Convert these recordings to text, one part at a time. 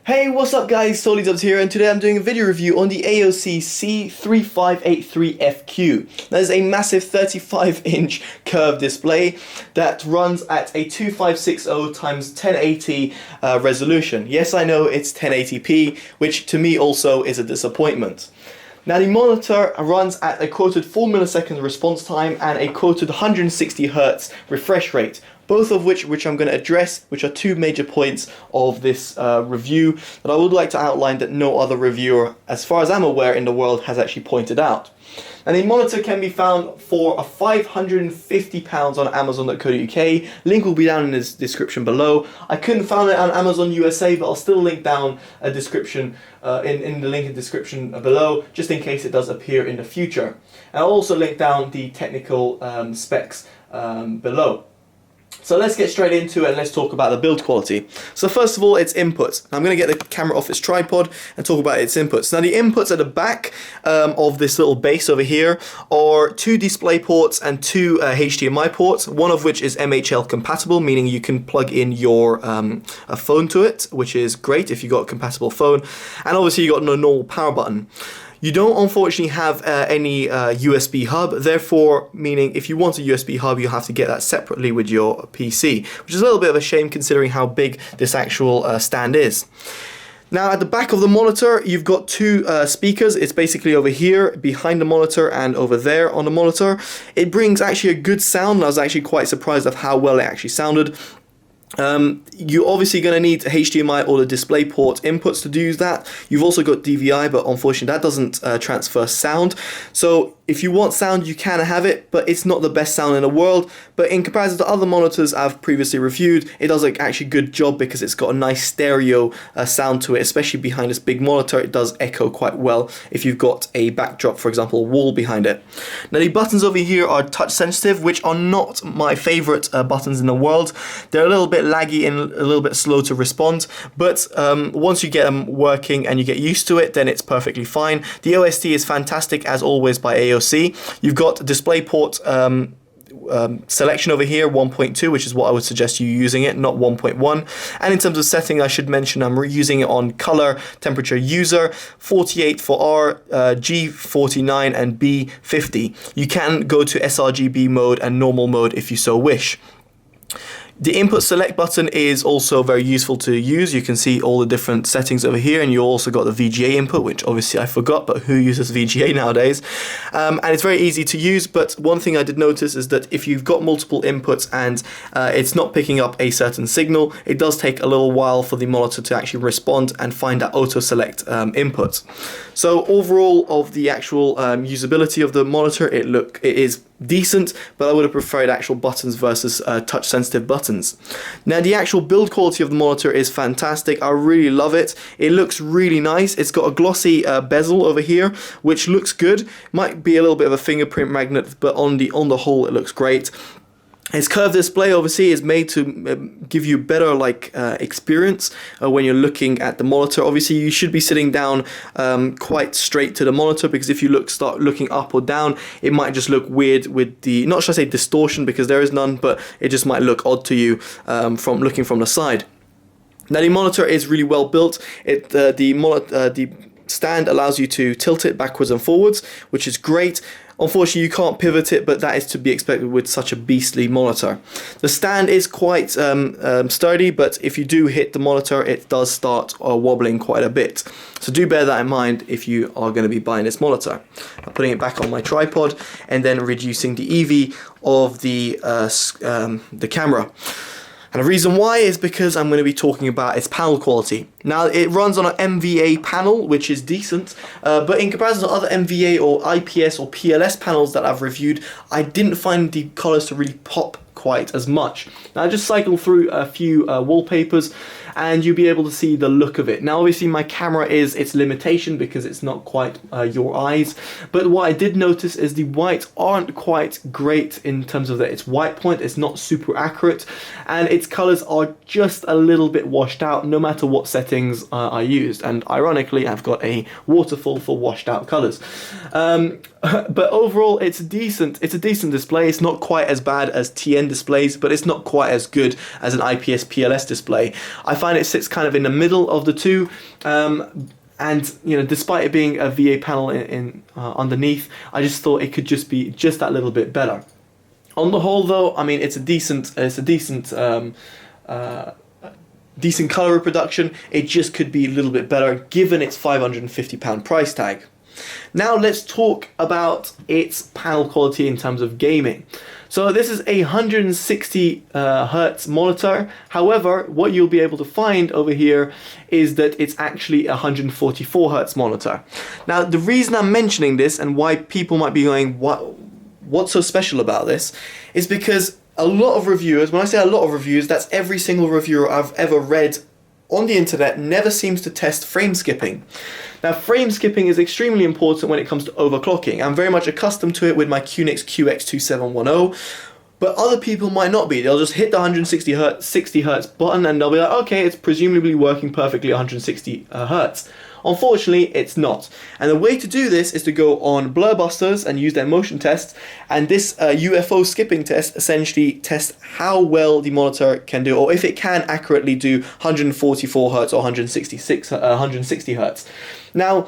Hey, what's up guys, Totallydubbed here, and today I'm doing a video review on the AOC C3583FQ. That is a massive 35-inch curved display that runs at a 2560x1080 resolution. Yes, I know it's 1080p, which to me also is a disappointment. Now the monitor runs at a quoted 4 milliseconds response time and a quoted 160 Hz refresh rate, both of which I'm going to address, which are two major points of this review that I would like to outline that no other reviewer, as far as I'm aware, in the world has actually pointed out. And the monitor can be found for £550 on Amazon.co.uk. Link will be down in the description below. I couldn't find it on Amazon USA, but I'll still link down a description in the link in the description below, just in case it does appear in the future. And I'll also link down the technical specs below. So let's get straight into it and let's talk about the build quality. So first of all, its inputs. I'm going to get the camera off its tripod and talk about its inputs. Now the inputs at the back of this little base over here are two display ports and two HDMI ports, one of which is MHL compatible, meaning you can plug in your a phone to it, which is great if you've got a compatible phone. And obviously you've got no normal power button. You don't unfortunately have any USB hub, therefore meaning if you want a USB hub you have to get that separately with your PC, which is a little bit of a shame considering how big this actual stand is. Now at the back of the monitor you've got two speakers. It's basically over here behind the monitor and over there on the monitor. It brings actually a good sound, and I was actually quite surprised of how well it actually sounded. You're obviously going to need HDMI or the DisplayPort inputs to do that. You've also got DVI, but unfortunately that doesn't transfer sound. So if you want sound, you can have it, but it's not the best sound in the world. But in comparison to other monitors I've previously reviewed, it does an actually good job because it's got a nice stereo sound to it, especially behind this big monitor. It does echo quite well if you've got a backdrop, for example, a wall behind it. Now the buttons over here are touch sensitive, which are not my favorite buttons in the world. They're a little bit laggy and a little bit slow to respond, but once you get them working and you get used to it, then it's perfectly fine. The OSD is fantastic as always by AOC. You've got DisplayPort selection over here, 1.2, which is what I would suggest you using it, not 1.1. And in terms of setting, I should mention I'm using it on color, temperature, user, 48 for R, G49 and B50. You can go to sRGB mode and normal mode if you so wish. The input select button is also very useful to use. You can see all the different settings over here, and you also got the VGA input, which obviously I forgot, but who uses VGA nowadays? And it's very easy to use, but one thing I did notice is that if you've got multiple inputs and it's not picking up a certain signal, it does take a little while for the monitor to actually respond and find that auto select input. So overall of the actual usability of the monitor, it is decent, but I would have preferred actual buttons versus touch sensitive buttons. Now the actual build quality of the monitor is fantastic. I really love it. It looks really nice. It's got a glossy bezel over here, which looks good. Might be a little bit of a fingerprint magnet, but on the whole it looks great. Its curved display obviously is made to give you better experience when you're looking at the monitor. Obviously you should be sitting down quite straight to the monitor, because if you start looking up or down, it might just look weird with the, not should I say distortion, because there is none, but it just might look odd to you from looking from the side. Now the monitor is really well built. The stand allows you to tilt it backwards and forwards, which is great. Unfortunately you can't pivot it, but that is to be expected with such a beastly monitor. The stand is quite sturdy, but if you do hit the monitor it does start wobbling quite a bit. So do bear that in mind if you are going to be buying this monitor. I'm putting it back on my tripod and then reducing the EV of the camera. And the reason why is because I'm going to be talking about its panel quality. Now it runs on an MVA panel, which is decent, but in comparison to other MVA or IPS or PLS panels that I've reviewed, I didn't find the colors to really pop quite as much. Now I just cycled through a few wallpapers and you'll be able to see the look of it. Now obviously my camera is its limitation because it's not quite your eyes, but what I did notice is the whites aren't quite great in terms of that its white point. It's not super accurate, and its colors are just a little bit washed out no matter what settings I used, and ironically I've got a waterfall for washed out colors. But overall it's a decent display. It's not quite as bad as TN displays, but it's not quite as good as an IPS PLS display. I find it sits kind of in the middle of the two. And you know, despite it being a VA panel underneath, I just thought it could just be just that little bit better. On the whole, though, I mean, it's a decent color reproduction. It just could be a little bit better given its £550 price tag. Now let's talk about its panel quality in terms of gaming. So this is a 160 Hertz monitor. However, what you'll be able to find over here is that it's actually a 144 Hertz monitor. Now the reason I'm mentioning this and why people might be going, what's so special about this, is because a lot of reviewers, when I say a lot of reviewers, that's every single reviewer I've ever read on the internet, never seems to test frame skipping. Now, frame skipping is extremely important when it comes to overclocking. I'm very much accustomed to it with my QNX QX2710, but other people might not be. They'll just hit the 160 Hertz button and they'll be like, okay, it's presumably working perfectly 160 Hertz. Unfortunately, it's not. And the way to do this is to go on Blurbusters and use their motion tests, and this UFO skipping test essentially tests how well the monitor can do, or if it can accurately do 144 Hertz or 160 Hertz. Now,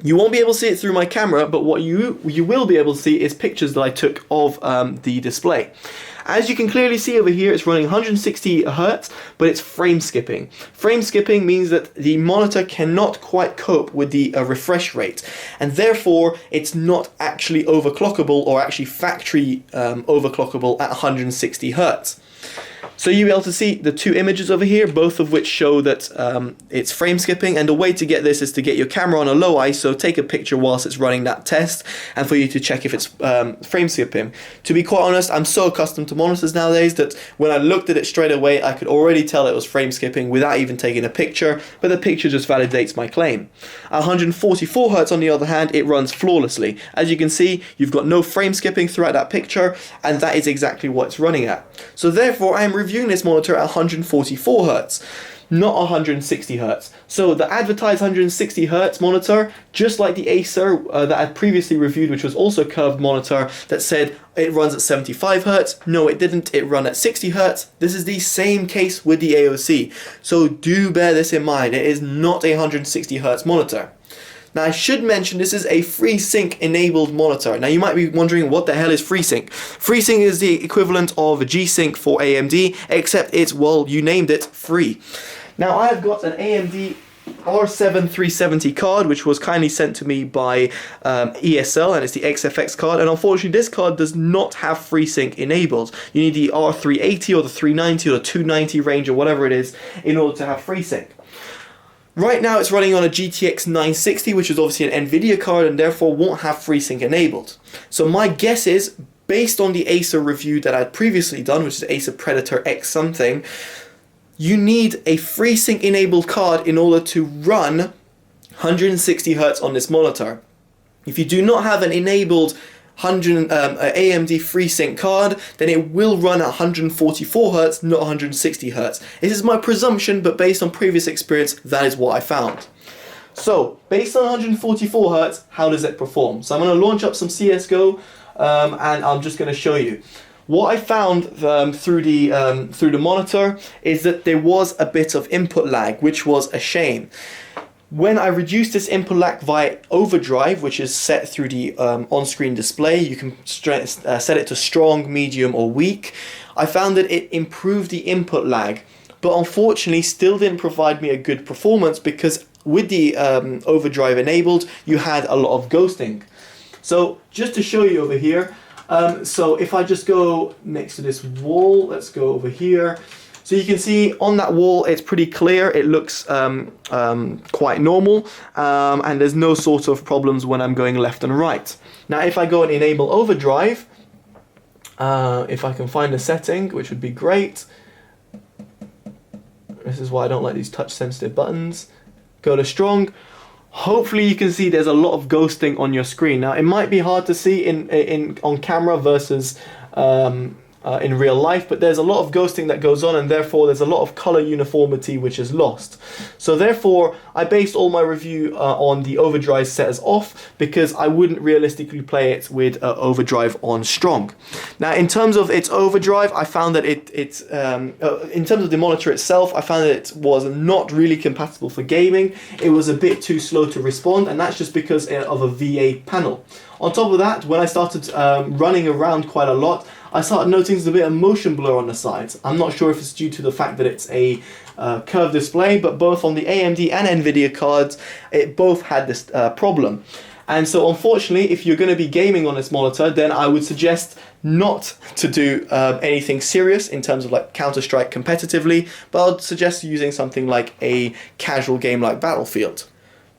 you won't be able to see it through my camera, but what you will be able to see is pictures that I took of the display. As you can clearly see over here, it's running 160 Hertz, but it's frame skipping. Frame skipping means that the monitor cannot quite cope with the refresh rate, and therefore it's not actually overclockable or actually factory overclockable at 160 Hertz. So you'll be able to see the two images over here, both of which show that it's frame skipping, and the way to get this is to get your camera on a low ISO, take a picture whilst it's running that test, and for you to check if it's frame skipping. To be quite honest, I'm so accustomed to monitors nowadays that when I looked at it straight away, I could already tell it was frame skipping without even taking a picture, but the picture just validates my claim. At 144 Hertz on the other hand, it runs flawlessly. As you can see, you've got no frame skipping throughout that picture, and that is exactly what it's running at. So therefore, I am reviewing this monitor at 144 Hertz, not 160 Hertz. So the advertised 160 Hertz monitor, just like the Acer that I previously reviewed, which was also a curved monitor that said it runs at 75 Hertz. No, it didn't. It ran at 60 Hertz. This is the same case with the AOC. So do bear this in mind. It is not a 160 Hertz monitor. Now I should mention this is a FreeSync enabled monitor. Now you might be wondering what the hell is FreeSync. FreeSync is the equivalent of G-Sync for AMD, except it's, well, you named it, free. Now I've got an AMD R7 card, which was kindly sent to me by ESL, and it's the XFX card, and unfortunately this card does not have FreeSync enabled. You need the R380 or the 390 or the 290 range or whatever it is in order to have FreeSync. Right now it's running on a GTX 960, which is obviously an NVIDIA card and therefore won't have FreeSync enabled. So my guess is, based on the Acer review that I'd previously done, which is Acer Predator X something, you need a FreeSync enabled card in order to run 160 Hz on this monitor. If you do not have an enabled AMD FreeSync card, then it will run at 144 Hz, not 160 Hz. This is my presumption, but based on previous experience, that is what I found. So, based on 144 Hz, how does it perform? So I'm going to launch up some CSGO, and I'm just going to show you. What I found through the monitor is that there was a bit of input lag, which was a shame. When I reduced this input lag via overdrive, which is set through the on-screen display, you can set it to strong, medium or weak, I found that it improved the input lag, but unfortunately still didn't provide me a good performance because with the overdrive enabled, you had a lot of ghosting. So just to show you over here, so if I just go next to this wall, let's go over here. So you can see on that wall it's pretty clear, it looks quite normal, and there's no sort of problems when I'm going left and right. Now if I go and enable overdrive, if I can find a setting, which would be great, this is why I don't like these touch sensitive buttons, go to strong, hopefully you can see there's a lot of ghosting on your screen. Now it might be hard to see on camera versus in real life, but there's a lot of ghosting that goes on, and therefore there's a lot of color uniformity which is lost. So therefore I based all my review on the overdrive set as off, because I wouldn't realistically play it with overdrive on strong. Now in terms of its overdrive, I found that in terms of the monitor itself, I found that it was not really compatible for gaming. It was a bit too slow to respond, and that's just because of a VA panel. On top of that, when I started running around quite a lot, I started noticing a bit of motion blur on the sides. I'm not sure if it's due to the fact that it's a curved display, but both on the AMD and NVIDIA cards, it both had this problem. And so unfortunately, if you're going to be gaming on this monitor, then I would suggest not to do anything serious in terms of like Counter-Strike competitively, but I'd suggest using something like a casual game like Battlefield.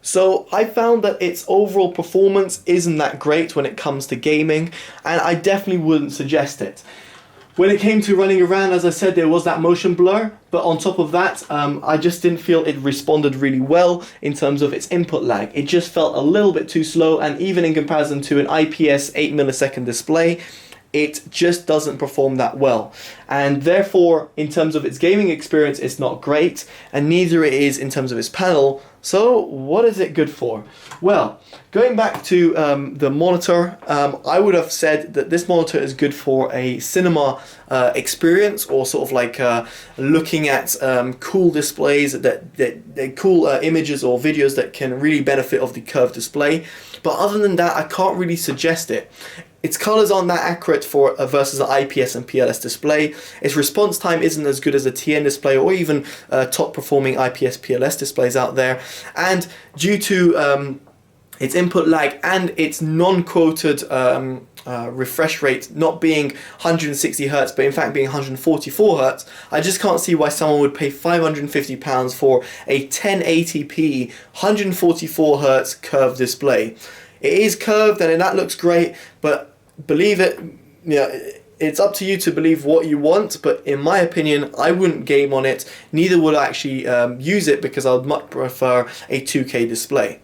So I found that its overall performance isn't that great when it comes to gaming, and I definitely wouldn't suggest it. When it came to running around, as I said, there was that motion blur, but on top of that, I just didn't feel it responded really well in terms of its input lag. It just felt a little bit too slow, and even in comparison to an IPS 8 millisecond display, it just doesn't perform that well. And therefore, in terms of its gaming experience, it's not great, and neither it is in terms of its panel. So what is it good for? Well, going back to the monitor, I would have said that this monitor is good for a cinema experience, or sort of like looking at cool displays, that cool images or videos that can really benefit of the curved display. But other than that, I can't really suggest it. Its colors aren't that accurate for versus an IPS and PLS display. Its response time isn't as good as a TN display, or even top performing IPS PLS displays out there. And due to its input lag and its non-quoted refresh rate not being 160 Hz, but in fact being 144 Hz, I just can't see why someone would pay £550 for a 1080p 144 Hz curved display. It is curved and that looks great, but believe it, it's up to you to believe what you want, but in my opinion, I wouldn't game on it, neither would I actually use it, because I would much prefer a 2K display.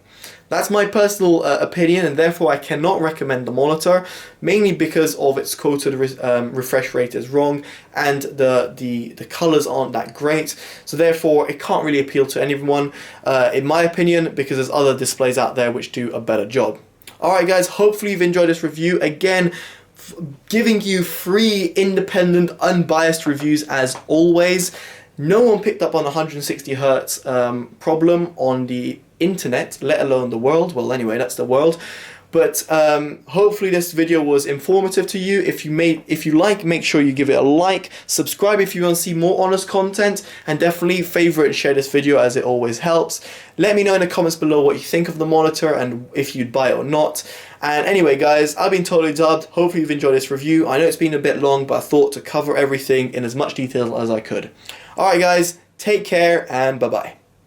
That's my personal opinion, and therefore I cannot recommend the monitor, mainly because of its quoted refresh rate is wrong, and the colors aren't that great, so therefore it can't really appeal to anyone, in my opinion, because there's other displays out there which do a better job. Alright guys, hopefully you've enjoyed this review. Again, giving you free, independent, unbiased reviews as always. No one picked up on the 160 Hz problem on the internet, let alone the world. Well, anyway, that's the world. But hopefully this video was informative to you. If you like, make sure you give it a like, subscribe if you want to see more honest content, and definitely favorite and share this video, as it always helps. Let me know in the comments below what you think of the monitor and if you'd buy it or not. And anyway guys, I've been Totally Dubbed. Hopefully you've enjoyed this review. I know it's been a bit long, but I thought to cover everything in as much detail as I could. Alright guys, take care and bye bye.